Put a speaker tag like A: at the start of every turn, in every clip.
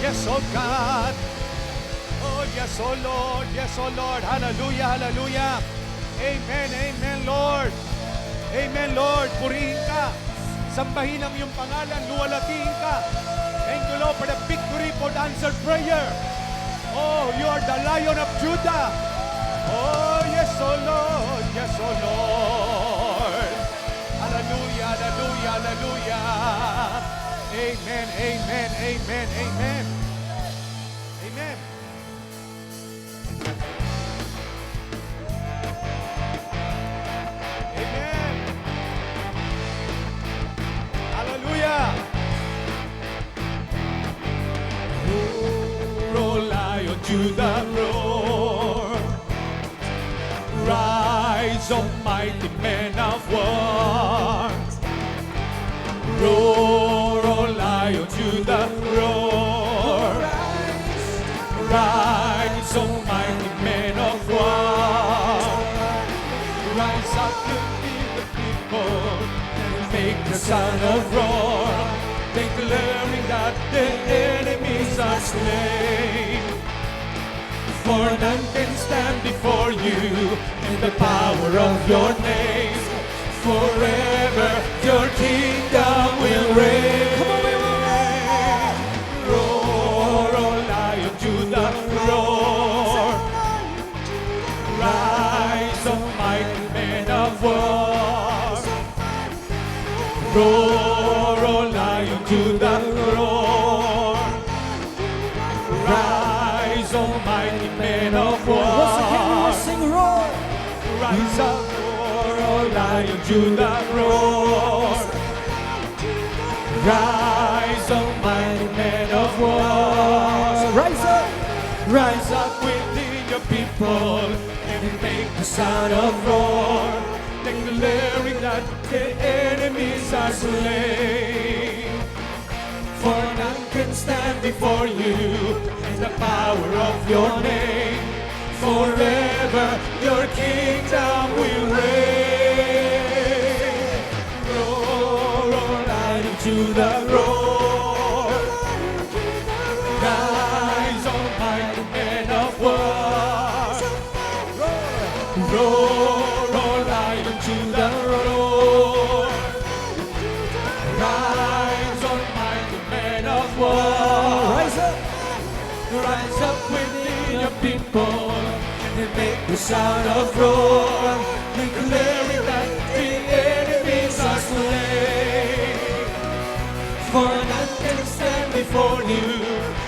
A: yes, oh God. Oh, yes, oh Lord. Yes, oh Lord. Hallelujah, hallelujah. Amen, amen, Lord. Amen, Lord. Purihin ka. Sambahin ang iyong pangalan. Luwalatiin ka. Thank you, Lord, for the victory, for the answered prayer. Oh, you are the Lion of Judah. Oh, yes, oh Lord. Yes, oh Lord. Hallelujah, hallelujah, hallelujah. Amen, amen, amen, amen. Amen. Amen. Hallelujah. Roar, Lion, Judah, roar. Rise, almighty men of war. Roar, O Lion, Judah, roar. Rise, almighty men of war. Rise up to lead the people and make the sound of roar, declaring that the enemies are slain. For none can stand before you in the power of your name. Forever your kingdom will reign. Come on, we will reign. Roar, O Lion, Judah, roar. Rise, O mighty men of war. Roar, O Lion, Judah, roar. Rise, O mighty men of war.
B: Once again we will sing roar.
A: Rise up, Lion, Judah, roar. Rise, O mighty men of war. Rise up within your people and make the sound of roar, declaring that the enemies are slain. For none can stand before you in the power of your name. Forever your kingdom will reign. Roar, O Lion, Judah, roar. Rise, almighty men of war. Roar, O Lion, Judah, roar. Rise, almighty men of war. Rise up within your people and make the sound of roar, declaring that the enemies are slain. For none can stand before you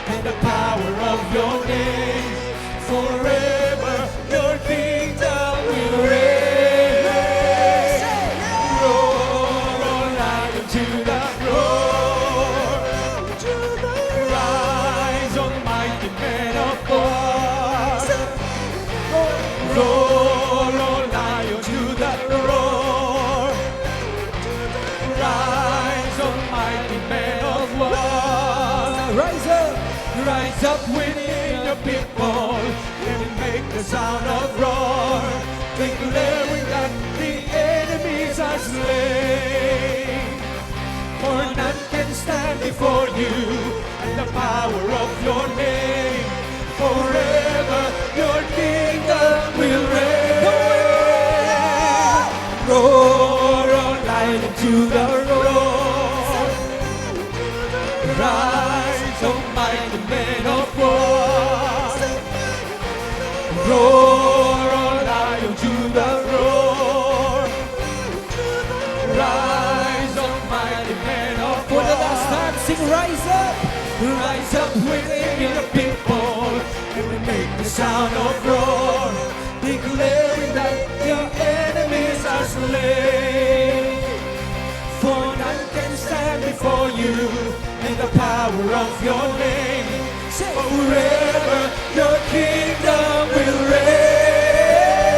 A: and the power of your name. Forever your kingdom will reign. Roar, O Lion, Judah, roar. Rise, almighty men of war. Roar, O Lion, Judah, roar. Rise, almighty men of war. Rise up within your people and make the sound of roar, declaring that the enemies are slain. For none can stand before you and the power of your name. Forever your kingdom will reign. Roar, O Lion, Judah, roar. Rise, O mighty men of war. Roar, O Lion, Judah, roar. Rise, O mighty men of war.
B: For the last time, sing rise up.
A: Rise up within your people and we make the sound of roar, declaring that your enemies are slain. For none can stand before you in the power of your name. Forever your kingdom will reign.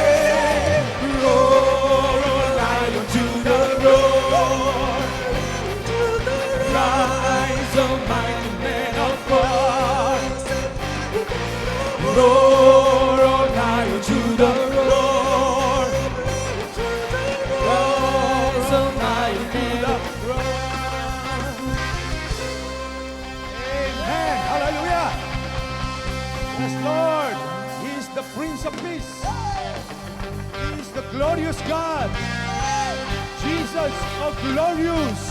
A: Roar, O Lion, Judah, roar. Rise, O mighty men of war. Roar, O Lion, Judah, roar. Rise, O mighty men of war. Amen. Hallelujah. Yes, Lord. He is the Prince of Peace. He is the glorious God. Jesus, oh glorious.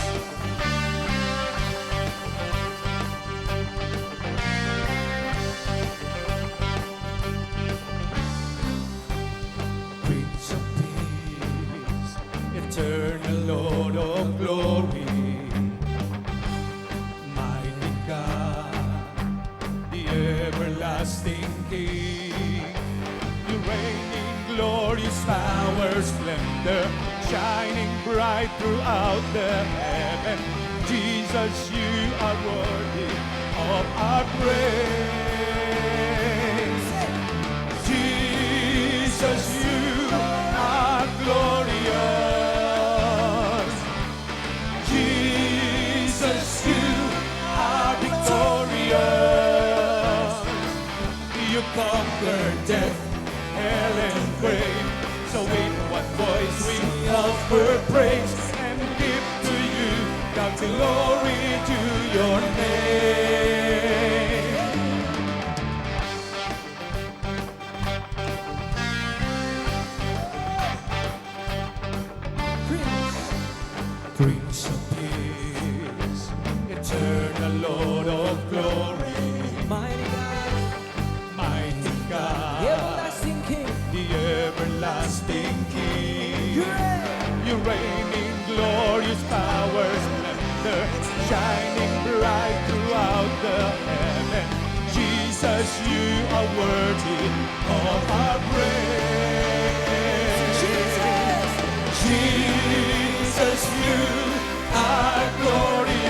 A: Prince of Peace, eternal Lord of glory, mighty God, the everlasting King. You reign in glorious power, splendor, shining bright throughout the heaven. Jesus, you are worthy of our praise. Jesus, you are glorious. Jesus, you are victorious. You conquered death, hell, and grave. So in one voice we offer praise and give to you the glory to your name. Prince of Peace, eternal Lord of glory,
B: Mighty God,
A: mighty God,
B: everlasting King.
A: the everlasting King.
B: You reign.
A: You reign in glorious power, splendor, shining bright throughout the heaven. Jesus, you are worthy of our praise. Jesus, you are glorious.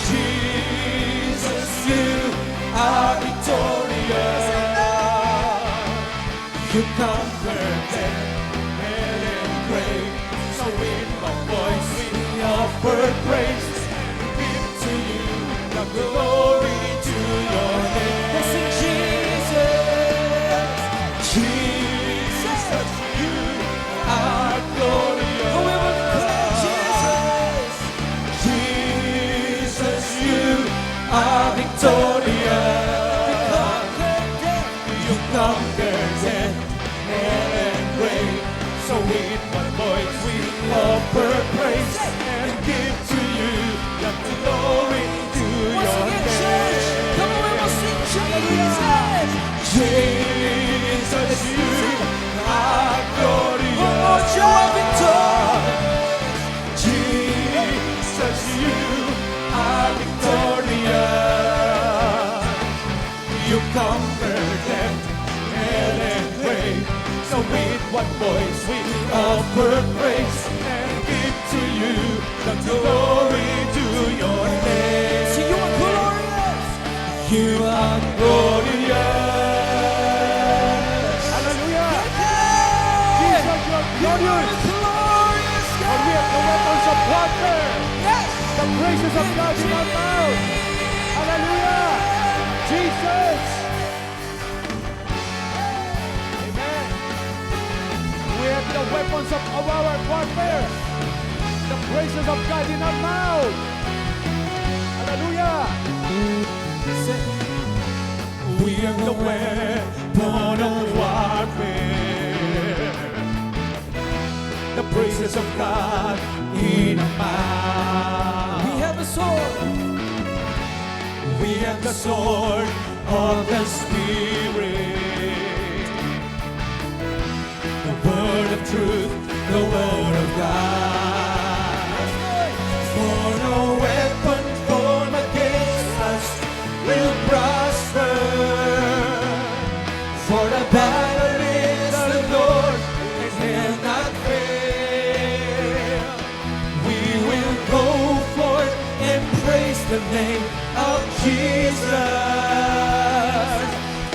A: Jesus, you are victorious. You conquered death, hell, and grave. So in one voice we offer praise and give to you the glory to your name.
B: Let's sing Jesus.
A: Jesus, you are glorious.
B: Oh, we will declare Jesus.
A: Jesus, you are victorious. You conquered death, hell, and grave. So with one voice we offer praise and give to you the glory to your name.
B: Come on, we will sing Jesus.
A: Jesus, you are glorious.
B: Oh, you are victorious.
A: Jesus, you are victorious. You conquered death, hell, and grave. So with one voice we offer praise and give to you the glory to your name.
B: See, you are glorious.
A: You are glorious. Hallelujah. Jesus, you are glorious.
B: Glorious
A: And
B: God.
A: we have the weapons of warfare,
B: Yes.
A: the praises of God in our mouth. Hallelujah. Jesus. Amen. We have the weapons of our warfare, the praises of God in our mouth. Hallelujah. We have the weapon of warfare, the praises of God in our mouth.
B: We have a sword.
A: We have the sword of the Spirit, the word of truth, the word of God. For no weapon formed against us will prosper. For the battle is the Lord and cannot fail. We will go forth and praise the name of Jesus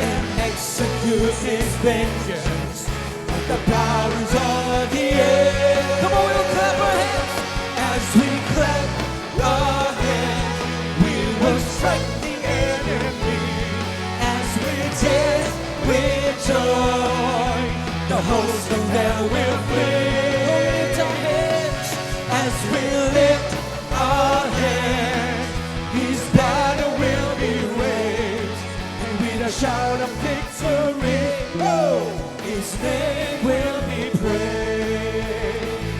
A: and execute His vengeance with the powers of the air.
B: Come on, we'll clap our hands.
A: As we clap our hands, we will strike the enemy. As we dance with joy, the host of hell will flee.
B: Lift our hands.
A: As we lift our hands, His banner will be raised.
B: shout of victory. Oh, His name will be praised.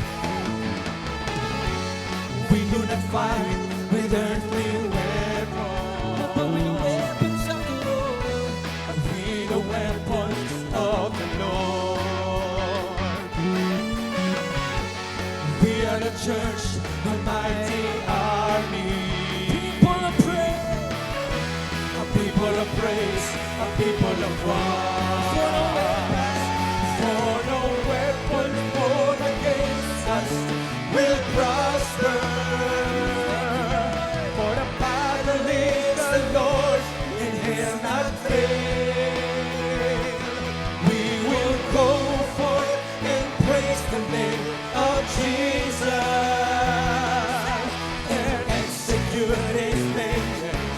B: We do not fight with earthly weapons, but with the weapons of the Lord. With the weapons of the Lord. We are the church, the mighty army. People of praise, a people of praise, a people of war. For no weapon formed against us will prosper. For the battle is the Lord, and He'll not fail. We will go forth and praise the name of Jesus and execute His vengeance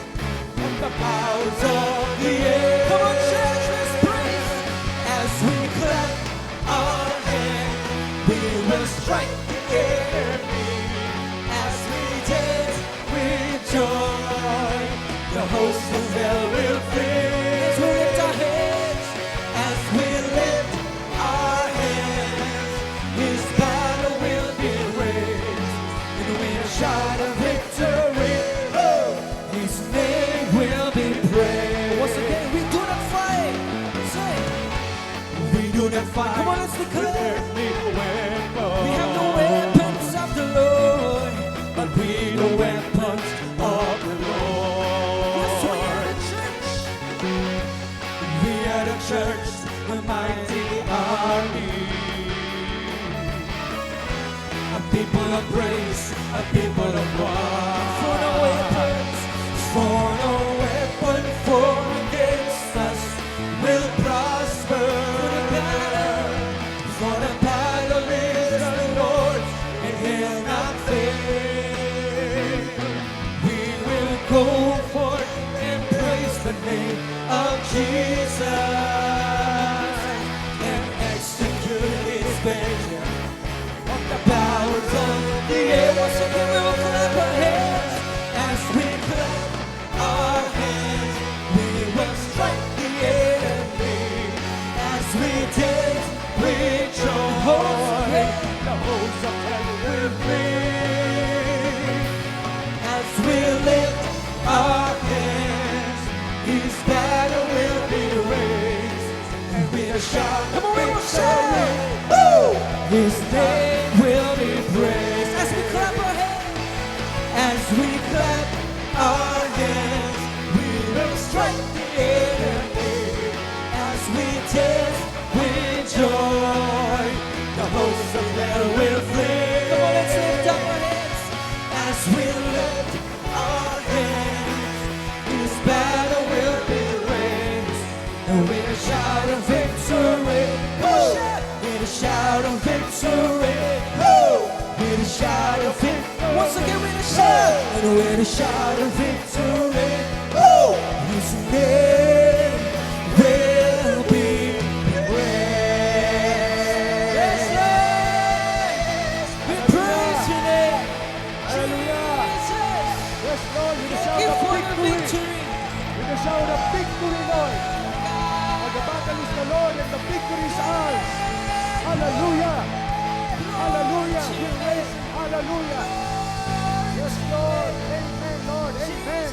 B: from the powers of the air. Come on, church, let's praise as we clap our hands. We will strike the enemy as we dance with joy. The host of hell will flee. As we lift our hands, as we lift our hands, His battle will be raised, and we'll shout a victory. Oh, His name will be praised. Once again, we do not fight. Say, we do not fight. Come on, let's declare. We have the weapons of the Lord, but we the weapons of the Lord. Yes, we are the church. We are the church, the mighty army. A people of praise, a people of war. For no weapons, for no weapon formed against us will prosper. For the battle is the Lord, and He'll not fail. We will go forth and praise the name of Jesus and execute His vengeance on the powers of the air. Once again, we will clap our hands as we clap our hands. We will strike the enemy as we dance with joy. The hosts of heaven will flee as we lift our hands. His banner will be raised, and we'll shout. Come on, we will shout. Woo! His name will be praised as we clap our hands. As we clap our hands, we will strike the enemy as we dance with joy. The hosts of hell will flee. Come on, let's lift up our hands as we lift our hands. His banner will be raised, and we'll shout of victory. Oh, we'll shout of victory. Oh, we'll shout of victory. Once again, we'll shout, and we'll shout of victory. Oh, His name will be praised. Yes, Lord, we praise Your name.
A: Hallelujah.
B: Jesus.
A: Yes, Lord, with the
B: Thank
A: shout
B: You
A: of
B: for the
A: victory.
B: victory.
A: With the shout of victory, Lord. For the battle is the Lord and the victory is ours. Hallelujah. Hallelujah. We raise Him. Hallelujah. Yes, Lord. Amen, Lord. Amen.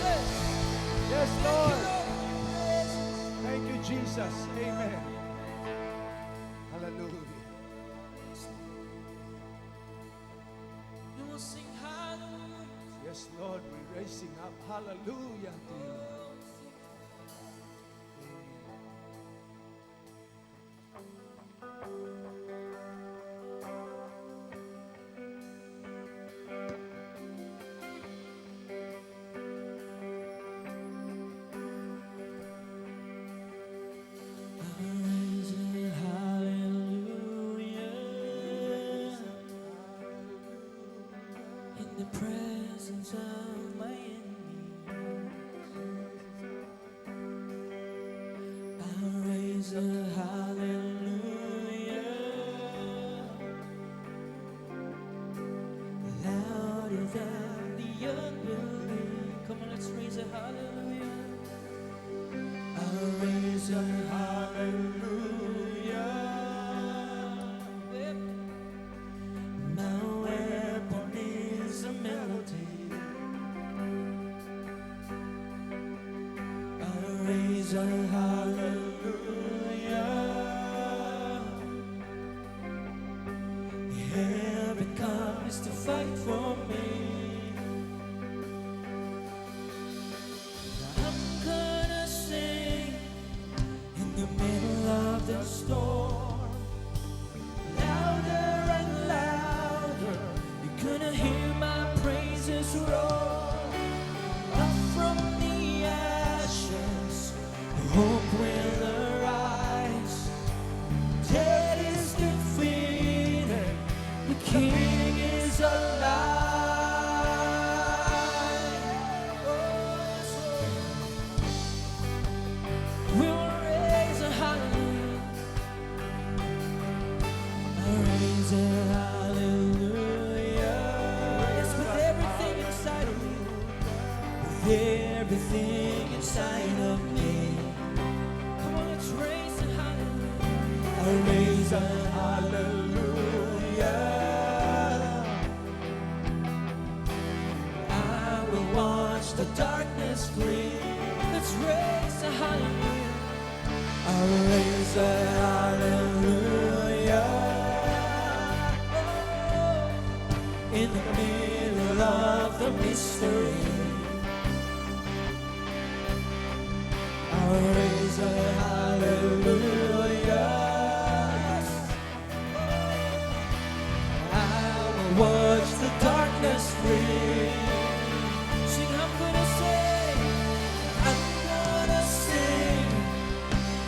A: Yes, Lord. Thank you, Jesus. Amen. Hallelujah.
B: You will sing hallelujah.
A: Yes, Lord. We're raising up. Hallelujah to you.
B: In the presence of my enemies, I'll raise a hallelujah, louder than the unbelief. Come on, let's raise a hallelujah. I'll raise raise a hallelujah. My weapon is a melody. I'll raise a hallelujah. Heaven comes to fight for me. I'm gonna sing in the middle of the storm, louder and louder. You're gonna hear my praises roar. Up from the ashes, hope will arise. Death is defeated, the King is alive. We'll raise a hallelujah. I'll raise a hallelujah. Yes, with everything inside of me, with everything inside of me. Come on, let's raise a hallelujah. I'll raise a hallelujah. I will watch the darkness flee. Let's raise a hallelujah. I'll raise a hallelujah. In the middle of the mystery, I'll raise a hallelujah. I will watch the darkness flee. Sing, I'm gonna sing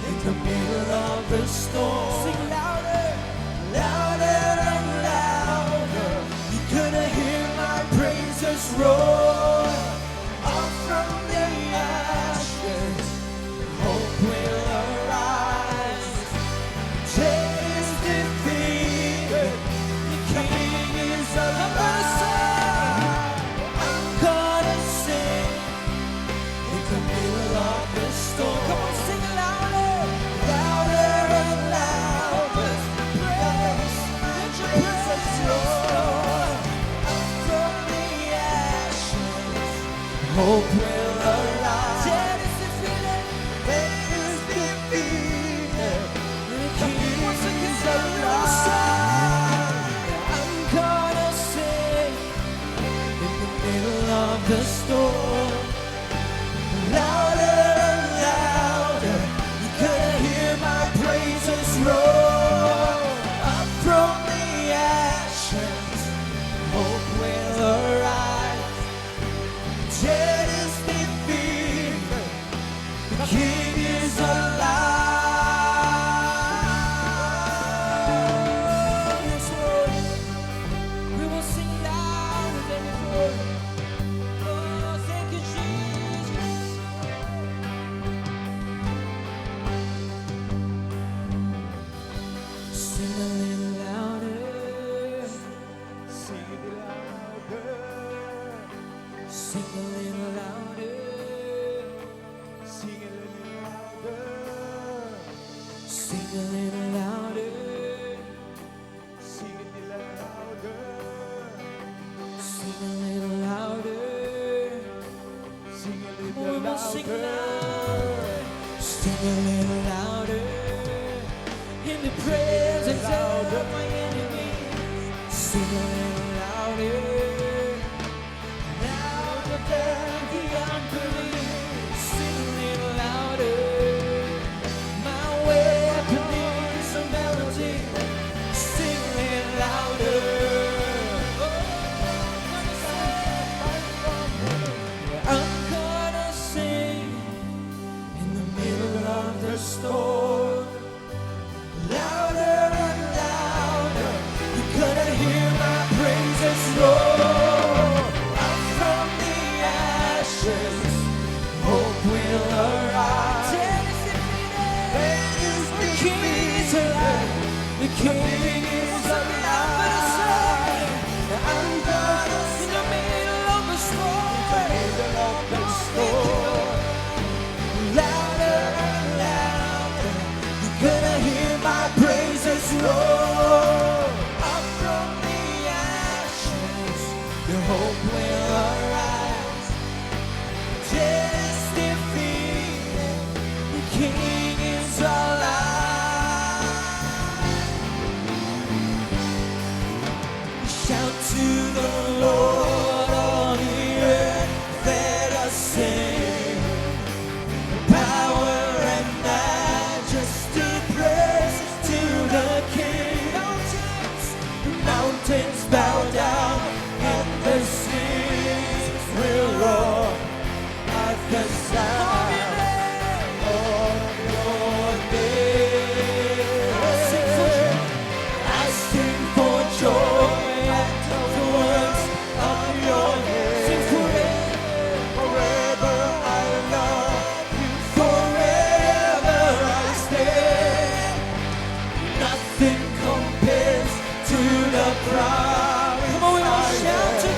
B: in the middle of the storm. Sing louder, louder and louder. You're gonna hear my praises roar. Up from the ashes, hope will arise. Death is defeated, the King is alive. I'm gonna sing in the middle of the storm. Come on, sing louder, louder and louder. Praise, let your praises roar. Up from the ashes, hope will arise. Death is defeated, death is defeated, the King is alive. I'm gonna sing in the middle of the storm, louder and louder. You're gonna hear my praises roar. Up from the ashes, hope will arise. Death is defeated, the King is alive. Yes, Lord. We will sing louder than before. Oh, thank you, Jesus. Sing a little louder.
A: Sing it louder.
B: Sing a little louder.
A: Sing it a little louder.
B: Sing a little louder.
A: Sing it a little louder.
B: Sing a little louder.
A: Sing a
B: Oh,
A: little
B: we'll sing
A: louder.
B: louder. Sing a little louder. In the presence of my enemies. Sing a little louder. Louder than the unbelief. Sing a little louder. My weapon is a melody. Sing a little louder. I'm gonna sing in the middle of the storm, louder and louder. You're gonna hear my praises roar. Up from the ashes, the sound of your name. I sing for joy at the works of your hand. Forever I love you, forever I stand. Nothing compares to the promise. Come on, we all shout to the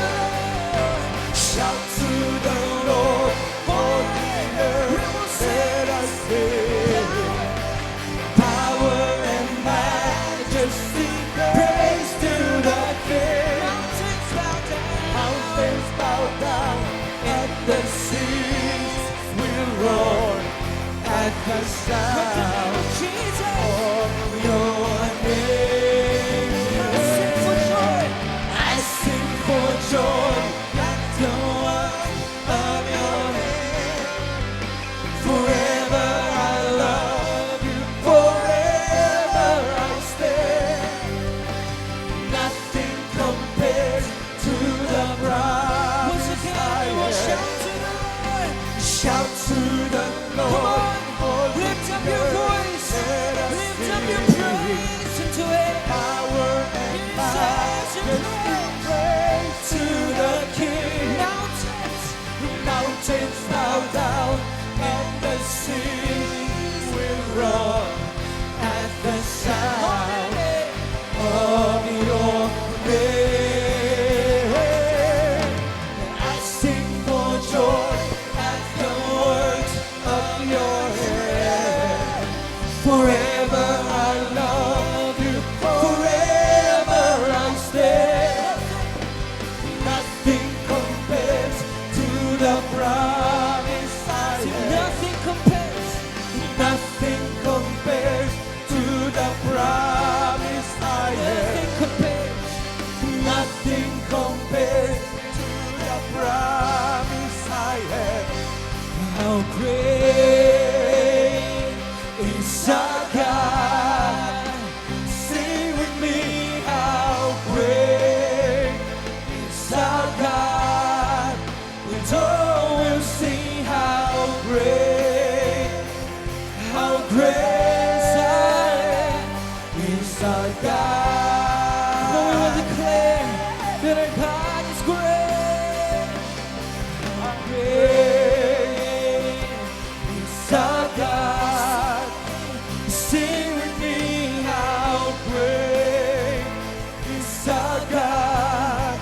B: Lord. Shout to the Lord, for the earth that I sing. Power and majesty, praise to the King. Mountains bow down, and the seas will roar at the sound of your name. I sing for joy at the work of your hand. Forever I love you, forever I stand. Nothing compares to the promise I have. Shout to the Lord, lift up your voice, lift up your praise into it. Power and majesty, praise to the King. Mountains bow down, and the seas will roar at the sound of your name. I sing for joy at the works of your hand. Forever I love you, forever I stand. Nothing compares to the promise I have. Nothing compares to the promise I have. Nothing compares to the promise I have. How great is our God? Sing with me, how great is our God? We all will sing how great is our God. We will declare that our God is great. How great is our God? Sing with me, how great is our God?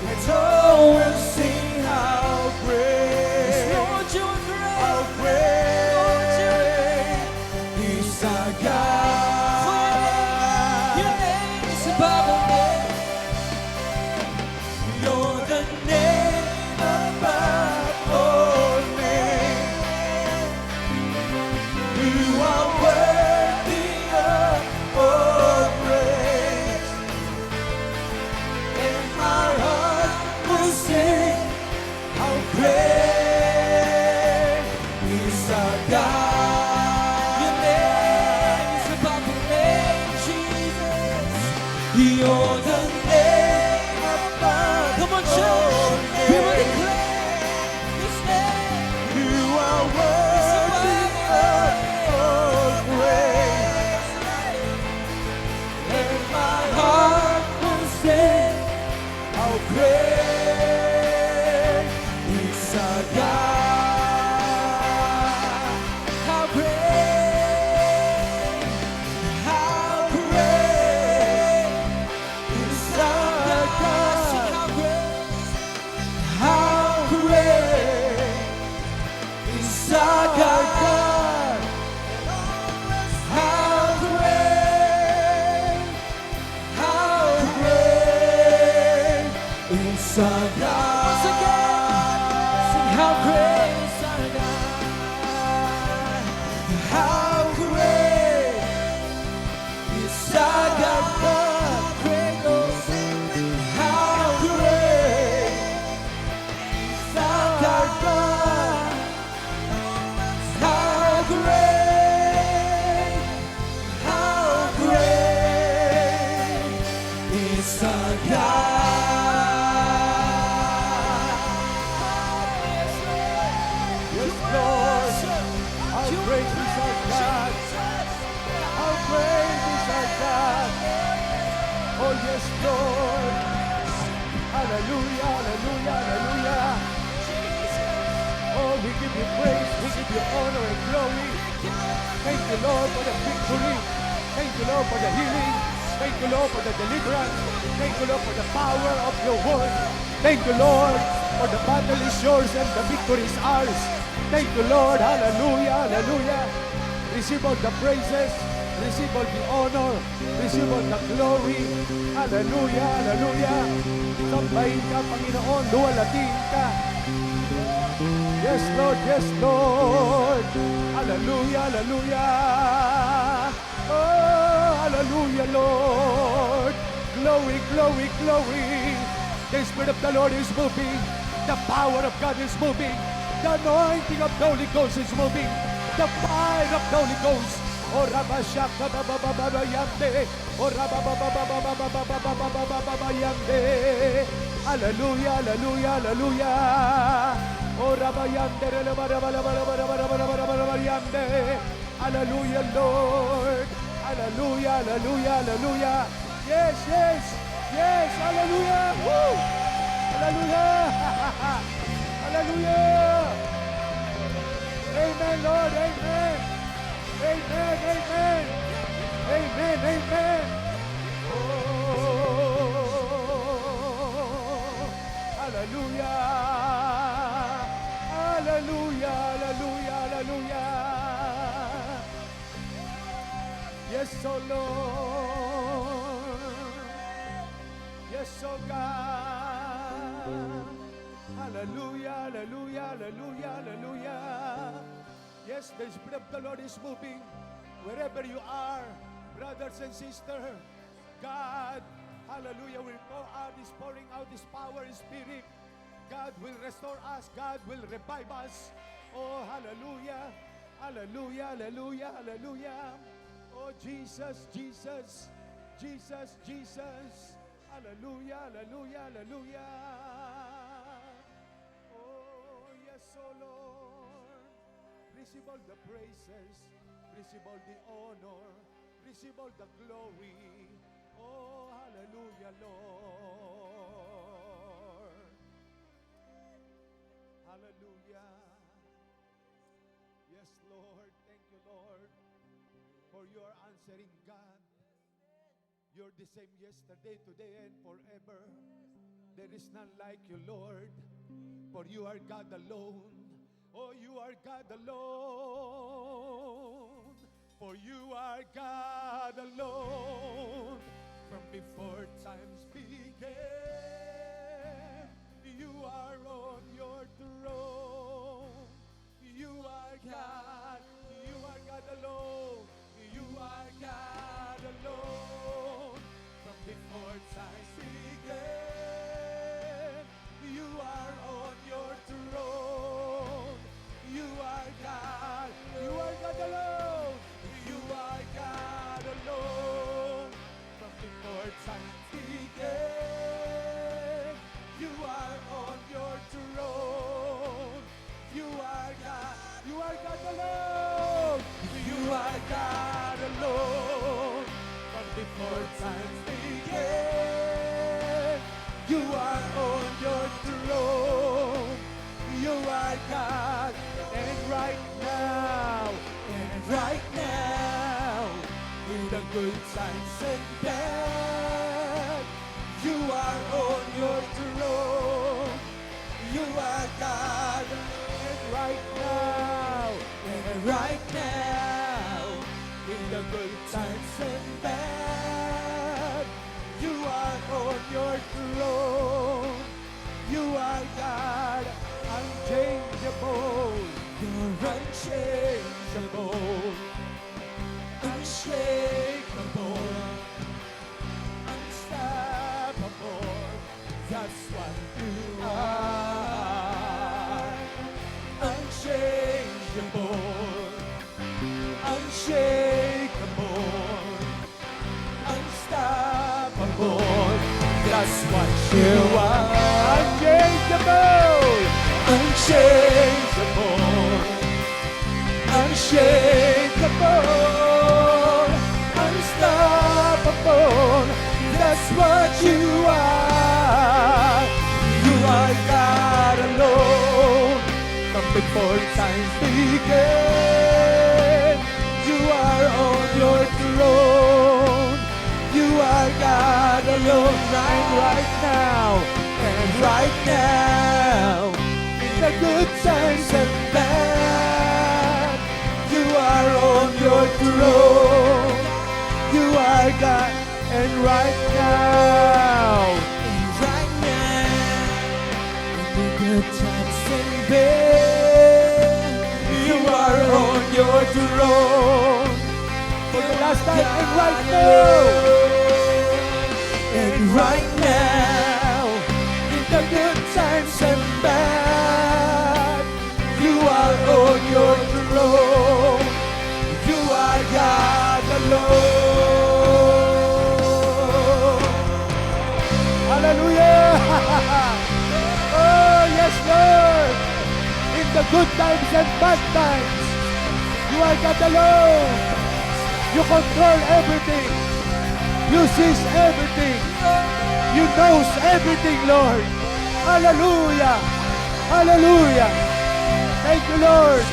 B: Let's all will sing how great. Lord, you are great. How great is our God? Your name is above all names. You're the name above all names. You are worthy of all praise. And my heart will sing, how great is our God. Your name is above all names, Jesus. You're the name above. Come on, church. We will declare His name. You are worthy of all praise. And my heart will sing, how great is our God. How great is our God. Sing how great is our God. How great is our God. Once again, sing how great.
A: How great is our God. How great is our God. Oh yes, Lord. Hallelujah, hallelujah, hallelujah. Oh, we give you praise, we give you honor and glory. Thank you, Lord, for the victory. Thank you, Lord, for the healing. Thank you, Lord, for the deliverance. Thank you, Lord, for the power of your word. Thank you, Lord, for the battle is yours and the victory is ours. Thank you, Lord. Hallelujah, hallelujah. Receive all the praises. Receive all the honor. Receive all the glory. Hallelujah, hallelujah. Sambahin ka, Panginoon. Luwalatin ka. Yes, Lord. Yes, Lord. Hallelujah, hallelujah. Oh, hallelujah, Lord. Glory, glory, glory. The Spirit of the Lord is moving. The power of God is moving. The anointing of the Holy Ghost is moving. The fire of the Holy Ghost. Oh, Rabashaka, Baba, Yande. Oh, Rababa, Yande. Hallelujah, hallelujah, hallelujah. Oh, Rabayande, Yande. Hallelujah, Lord. Hallelujah, hallelujah, hallelujah. Yes, yes, yes, hallelujah. Woo. Hallelujah. Hallelujah. Amen, Lord, amen. Amen, amen. Amen, amen. Oh, hallelujah. Hallelujah, hallelujah, hallelujah. Yes, oh Lord. Yes, oh God. Hallelujah, hallelujah, hallelujah, hallelujah. Yes, the Spirit of the Lord is moving wherever you are, brothers and sisters. God, hallelujah, will pour out, is pouring out His power and Spirit. God will restore us. God will revive us. Oh, hallelujah, hallelujah, hallelujah, hallelujah. Oh, Jesus, Jesus, Jesus, Jesus. Hallelujah, hallelujah, hallelujah. Oh, yes, oh Lord. Receive all the praises. Receive all the honor. Receive all the glory. Oh, hallelujah, Lord. Hallelujah. Yes, Lord. Thank you, Lord, for your answering God. You're the same yesterday, today, and forever. There is none like you, Lord, for you are God alone. Oh, you are God alone, for you are God alone. From before times began, you are on your throne. You are God, you are God alone. You are God alone. From before times began, you are on your throne. You are God alone. You are God alone. From before time began, you are on your throne. You are God alone. You are God alone. From before time began, you are on your throne. You are God, and right now, in the good times and bad, you are on your throne. You are God, and right now, in the good times and bad, you are on your throne. You are God, unchangeable. You're unchangeable, unshakable, unstoppable. That's what you are. Unchangeable, unshakable, unstoppable. That's what you are. Unchangeable, unchangeable,
B: unshakable, unstoppable. That's what you are. You are God alone. From before times began, you are on your throne. You are God alone, right now, and right now, in the good times and bad. You are on your throne. You are God, and right now, in the good times and bad, you are on your throne. For the last time, and right now. And right now, in the good times and bad, you are on your throne. You are God alone.
A: Hallelujah! Oh, yes, Lord! In the good times and bad times, you are God alone. You control everything. You sees everything. You knows everything, Lord. Hallelujah! Hallelujah! Thank you, Lord.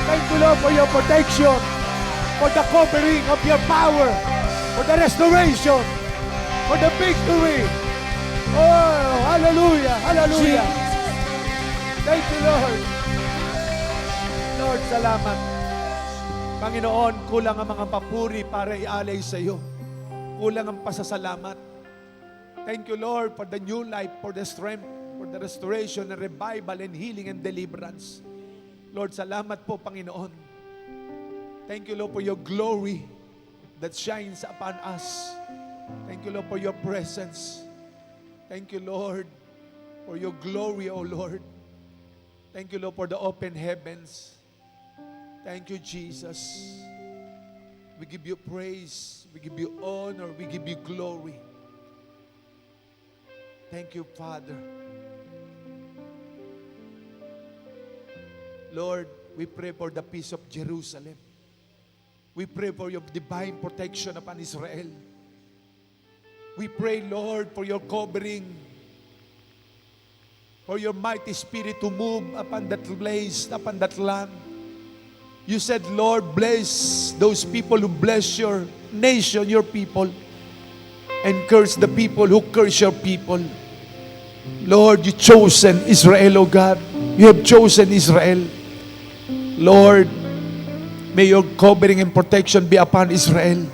A: Thank you, Lord, for your protection, for the covering of your power, for the restoration, for the victory. Oh, hallelujah! Hallelujah! Thank you, Lord. Lord, salamat. Panginoon, kulang ang mga papuri para ialay sa iyo. Kulang ang pasasalamat. Thank you, Lord, for the new life, for the strength, for the restoration and revival and healing and deliverance. Lord, salamat po, Panginoon. Thank you, Lord, for your glory that shines upon us. Thank you, Lord, for your presence. Thank you, Lord, for your glory, O Lord. Thank you, Lord, for the open heavens. Thank you, Jesus. We give you praise, we give you honor, we give you glory. Thank you, Father. Lord, we pray for the peace of Jerusalem. We pray for your divine protection upon Israel. We pray, Lord, for your covering, for your mighty spirit to move upon that place, upon that land. You said, Lord, bless those people who bless your nation, your people, and curse the people who curse your people. Lord, you chosen Israel, O God. You have chosen Israel. Lord, may your covering and protection be upon Israel.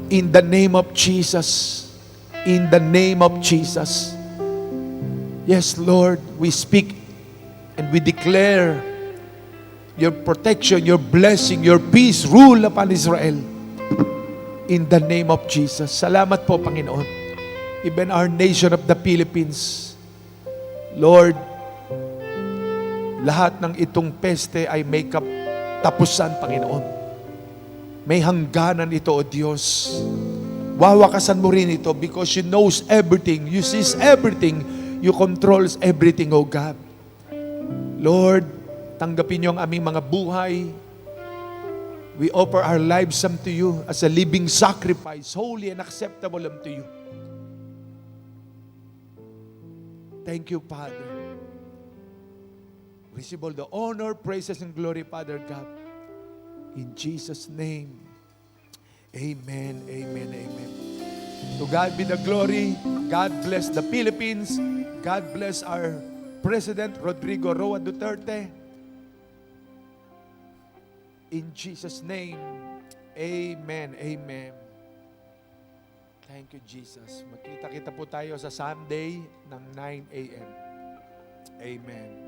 A: In the name of Jesus. In the name of Jesus. Yes, Lord, we speak and we declare your protection, your blessing, your peace rule upon Israel. In the name of Jesus. Salamat po, Panginoon. Even our nation of the Philippines, Lord, lahat ng itong peste ay may katapusan, Panginoon. May hangganan ito, O Diyos. Wawakasan mo rin ito because you knows everything. You sees everything. You controls everything, O God. Lord, tanggapin niyo ang aming mga buhay. We offer our lives unto you as a living sacrifice, holy and acceptable unto you. Thank you, Father. Receive all the honor, praises, and glory, Father God. In Jesus' name, amen, amen, amen. To God be the glory. God bless the Philippines. God bless our President Rodrigo Roa Duterte. In Jesus' name, amen, amen. Thank you, Jesus. Magkita-kita po tayo sa Sunday ng 9 a.m. Amen.